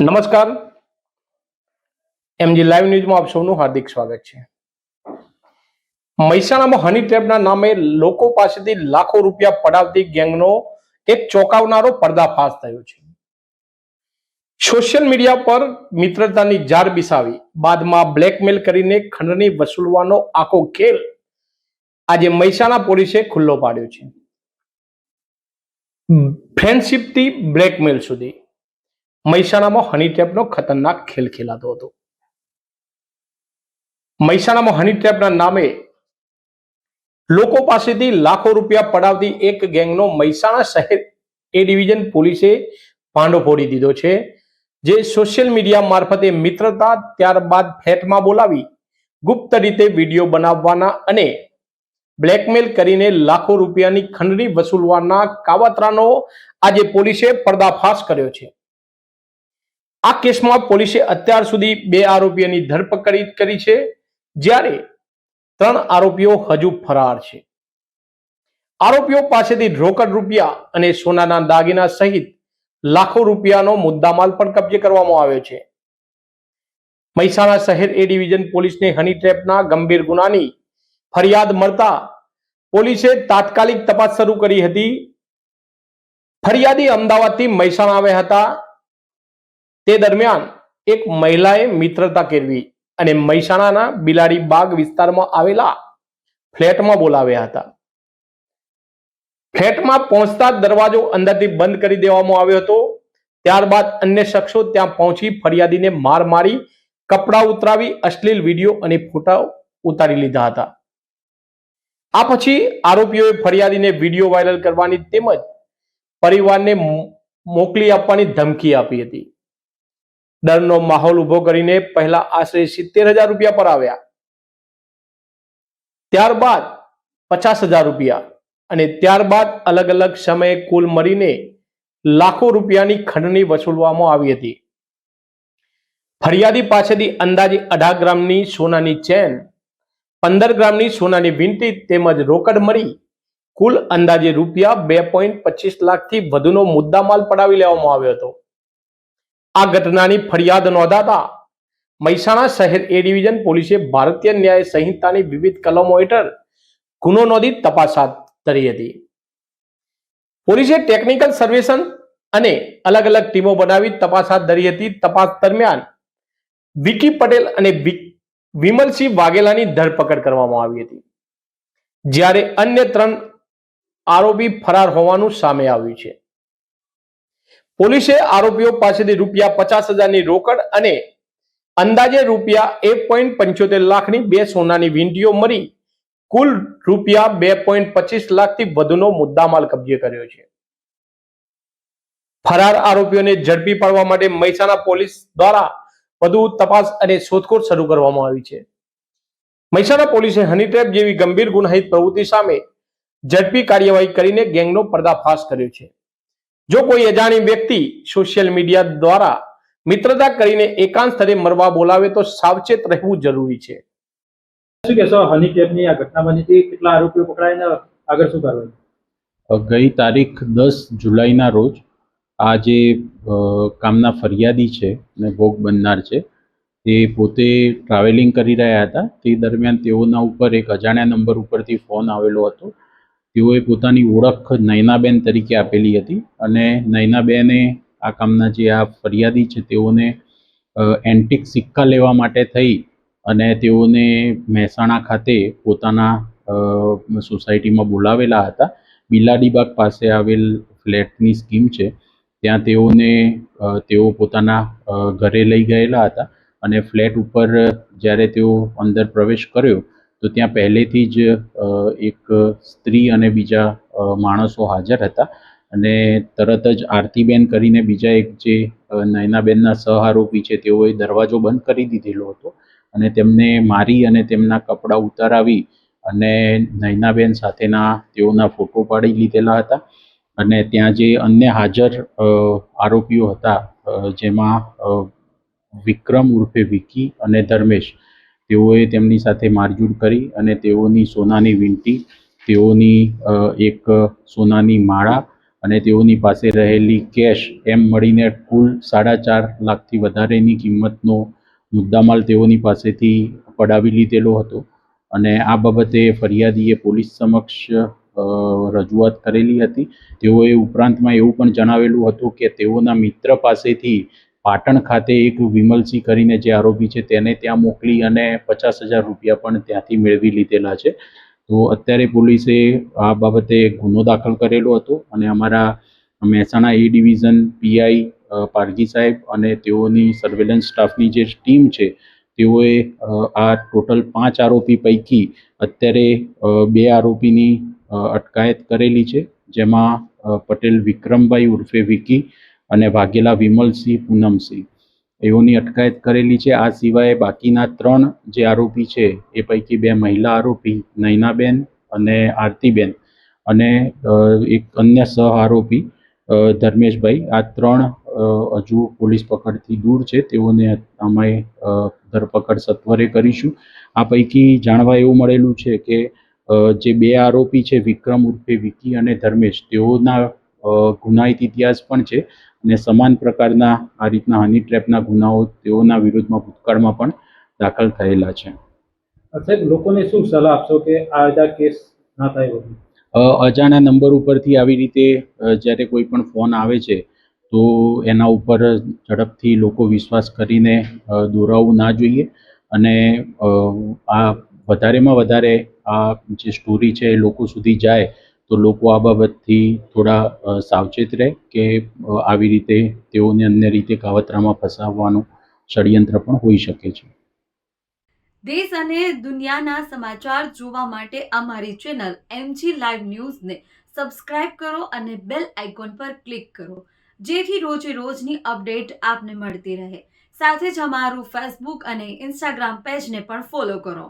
નમસ્કાર, MG live ન્યૂઝમાં આપ સૌનું હાર્દિક સ્વાગત છે। મહેસાણામાં હની ટ્રેપના નામે લોકો પાસેથી લાખો રૂપિયા પડાવતી ગેંગનો એક ચોંકાવનારો પર્દાફાશ થયો છે। સોશિયલ મીડિયા પર મિત્રતાની જાળ બિસાવી બાદમાં બ્લેકમેલ કરીને ખંડણી વસૂલવાનો આખો ખેલ આજે મહેસાણા પોલીસે ખુલ્લો પાડ્યો છે। ફ્રેન્ડશિપથી બ્લેકમેલ સુધી મહેસાણામાં હની ટ્રેપનો ખતરનાક ખેલ ખેલાતો હતો। મહેસાણામાં હની ટ્રેપના નામે લોકો પાસેથી લાખો રૂપિયા પડાવતી એક ગેંગનો મહેસાણા શહેર એ ડિવિઝન પોલીસે ભાંડો ફોડી દીધો છે, જે સોશિયલ મીડિયા મારફતે મિત્રતા ત્યારબાદ ફ્લેટમાં બોલાવી ગુપ્ત રીતે વિડીયો બનાવવાના અને બ્લેકમેલ કરીને લાખો રૂપિયાની ખંડણી વસૂલવાના કાવતરાનો આજે પોલીસે પર્દાફાશ કર્યો છે। આ કેસમાં પોલીસે અત્યાર સુધી 2 આરોપીઓની ધરપકડ કરી છે, જ્યારે 3 આરોપીઓ હજુ ફરાર છે। આરોપીઓ પાસેથી રોકડ રૂપિયા અને સોનાના દાગીના સહિત લાખો રૂપિયાનો મુદ્દામાલ પણ કબજે કરવામાં આવ્યો છે। મહેસાણા શહેર એ ડિવિઝન પોલીસને હની ટ્રેપના ગંભીર ગુનાની ફરિયાદ મળતા પોલીસે તાત્કાલિક તપાસ શરૂ કરી હતી। ફરિયાદી અમદાવાદથી મહેસાણા આવ્યા હતા। તે દરમિયાન એક મહિલાએ મિત્રતા કેળવી અને મહેસાણાના બિલાડી બાગ વિસ્તારમાં આવેલા ફ્લેટમાં બોલાવ્યા હતા। ફ્લેટમાં પહોંચતા દરવાજો અંદરથી બંધ કરી દેવામાં આવ્યો હતો। ત્યારબાદ અન્ય શખ્સો ત્યાં પહોંચી ફરિયાદીને માર મારી કપડાં ઉતરાવી અશ્લીલ વિડીયો અને ફોટા ઉતારી લીધા હતા। આ પછી આરોપીઓએ ફરિયાદીને વિડીયો વાયરલ કરવાની તેમજ પરિવારને મોકલી આપવાની ધમકી આપી હતી। ડરનો માહોલ ઉભો કરીને પહેલા આશરે 70,000 રૂપિયા પર આવ્યા, ત્યારબાદ 50,000 રૂપિયા અને ત્યારબાદ અલગ અલગ સમયે કુલ મળીને લાખો રૂપિયાની ખંડણી વસૂલવામાં આવી હતી। ફરિયાદી પાસેથી અંદાજે 18 ગ્રામની સોનાની ચેન, 15 ગ્રામની સોનાની વીંટી તેમજ રોકડ મળી કુલ અંદાજે રૂપિયા 2.25 લાખથી વધુનો મુદ્દામાલ પડાવી લેવામાં આવ્યો હતો। આ ઘટનાની ફરિયાદ નોંધાતા મહેસાણા શહેર એ ડિવિઝન પોલીસે ભારતીય ન્યાય સંહિતાની વિવિધ કલમો હેઠળ ગુનો નોંધી તપાસ હાથ ધરી હતી। પોલીસે ટેકનિકલ સર્વેલન્સ અને અલગ અલગ ટીમો બનાવી તપાસ હાથ ધરી હતી। તપાસ દરમિયાન વિકી પટેલ અને વિમલસિંહ વાઘેલાની ધરપકડ કરવામાં આવી હતી, જ્યારે અન્ય 3 આરોપી ફરાર હોવાનું સામે આવ્યું છે। પોલીસે આરોપીઓ પાસેથી રૂપિયા 50,000ની રોકડ અને અંદાજે રૂપિયા 1.75 લાખની 2 સોનાની વીંટીઓ મળી કુલ રૂપિયા 2.25 લાખથી વધુનો મુદ્દામાલ કબજે કર્યો છે। ફરાર આરોપીઓને ઝડપી પાડવા માટે મહેસાણા પોલીસ દ્વારા વધુ તપાસ અને શોધખોળ શરૂ કરવામાં આવી છે। મહેસાણા પોલીસે હની ટ્રેપ જેવી ગંભીર ગુનાહિત પ્રવૃત્તિ સામે ઝડપી કાર્યવાહી કરીને ગેંગનો પર્દાફાશ કર્યો છે। જો કોઈ અજાણી વ્યક્તિ સોશિયલ મીડિયા દ્વારા મિત્રતા કરીને એકાંત સ્થળે મળવા બોલાવે તો સાવચેત રહેવું જરૂરી છે। શું કહેશો, હની ટ્રેપની આ ઘટના બની હતી, કેટલા આરોપીઓ પકડાઈને આગળ શું કાર્યવાહી? ગઈ તારીખ 10 જુલાઈના રોજ આ જે કામના ફરિયાદી છે અને ભોગ બનનાર છે તે પોતે ટ્રાવેલિંગ કરી રહ્યા હતા। તે દરમિયાન તેઓના ઉપર એક અજાણ્યા નંબર ઉપરથી ફોન આવેલો હતો। તેઓએ પોતાની ઓળખ નયનાબેન તરીકે આપેલી હતી અને નયનાબેને આ કામના જે આ ફરિયાદી છે તેઓને એન્ટિક સિક્કા લેવા માટે થઈ અને તેઓને મહેસાણા ખાતે પોતાના સોસાયટીમાં બોલાવેલા હતા। બિલાડીબાગ પાસે આવેલ ફ્લેટની સ્કીમ છે ત્યાં તેઓ પોતાના ઘરે લઈ ગયેલા હતા અને ફ્લેટ ઉપર જ્યારે તેઓ અંદર પ્રવેશ કર્યો તો ત્યાં પહેલેથી જ એક સ્ત્રી અને બીજા માણસો હાજર હતા અને તરત જ આરતીબેન કરીને બીજા એક જે નયનાબેનના સહ આરોપી છે તેઓએ દરવાજો બંધ કરી દીધેલો હતો અને તેમને મારી અને તેમના કપડાં ઉતારાવી અને નયનાબેન સાથેના તેઓના ફોટો પાડી લીધેલા હતા અને ત્યાં જે અન્ય હાજર આરોપીઓ હતા જેમાં વિક્રમ ઉર્ફે વિકી અને ધર્મેશ, તેઓએ તેમની સાથે મારઝૂડ કરી અને તેઓની સોનાની વીંટી, તેઓની એક સોનાની માળા અને તેઓની પાસે રહેલી કેશ એમ મળીને કુલ 4.5 લાખથી વધારેની કિંમતનો મુદ્દામાલ તેઓની પાસેથી પડાવી લીધેલો હતો. અને આ બાબતે ફરિયાદીએ પોલીસ સમક્ષ રજૂઆત કરેલી હતી. તેઓએ ઉપરાંતમાં એવું પણ જણાવેલું હતું કે તેઓના મિત્ર પાસેથી પાટણ ખાતે એક વિમલસિંહ કરીને જે આરોપી છે તેને ત્યાં મોકલી અને 50,000 રૂપિયા પણ ત્યાંથી મેળવી લીધેલા છે. તો અત્યારે પોલીસે આ બાબતે ગુનો દાખલ કરેલો હતો અને અમારા મહેસાણા એ ડિવિઝન પીઆઈ પારગી સાહેબ અને તેઓની સર્વેલન્સ સ્ટાફની જે ટીમ છે તેઓએ આ ટોટલ 5 આરોપી પૈકી અત્યારે 2 આરોપીની અટકાયત કરેલી છે, જેમાં પટેલ વિક્રમભાઈ ઉર્ફે વિકી અને વાઘેલા વિમલસિંહ પૂનમસિંહ એઓની અટકાયત કરેલી છે. આ સિવાય બાકીના 3 જે આરોપી છે એ પૈકી 2 મહિલા આરોપી નયનાબેન અને આરતીબેન અને એક અન્ય સહ આરોપી ધર્મેશભાઈ, આ 3 હજુ પોલીસ પકડથી દૂર છે. તેઓને અમે ધરપકડ સત્વરે કરીશું. આ પૈકી જાણવા એવું મળેલું છે કે જે 2 આરોપી છે વિક્રમ ઉર્ફે વિકી અને ધર્મેશ, તેઓના ગુનાહિત ઇતિહાસ પણ છે અને સમાન પ્રકારના આ રીતના હની ટ્રેપના ગુનાઓ તેઓના વિરુદ્ધમાં ભૂતકાળમાં પણ દાખલ થયેલા છે. સાહેબ, લોકોને શું સલાહ આપશો કે આ બધા કેસ ના થાય વધુ? અજાણ્યા નંબર ઉપરથી આવી રીતે જ્યારે કોઈ પણ ફોન આવે છે તો એના ઉપર ઝડપથી લોકો વિશ્વાસ કરીને દોરાવવું ના જોઈએ અને આ વધારેમાં વધારે આ જે સ્ટોરી છે એ લોકો સુધી જાય તો લોકો આ બાબતથી થોડા સાવચેત રહે કે આવી રીતે તેઓને અન્ય રીતે કાવતરામાં ફસાવવાનું ષડયંત્ર પણ હોઈ શકે છે. દેશ અને દુનિયાના સમાચાર જોવા માટે અમારી ચેનલ MG લાઈવ ન્યૂઝને સબસ્ક્રાઇબ કરો અને બેલ આઇકોન પર ક્લિક કરો, જેથી રોજે રોજની અપડેટ આપને મળતી રહે. સાથે જ અમારું ફેસબુક અને ઇન્સ્ટાગ્રામ પેજને પણ ફોલો કરો.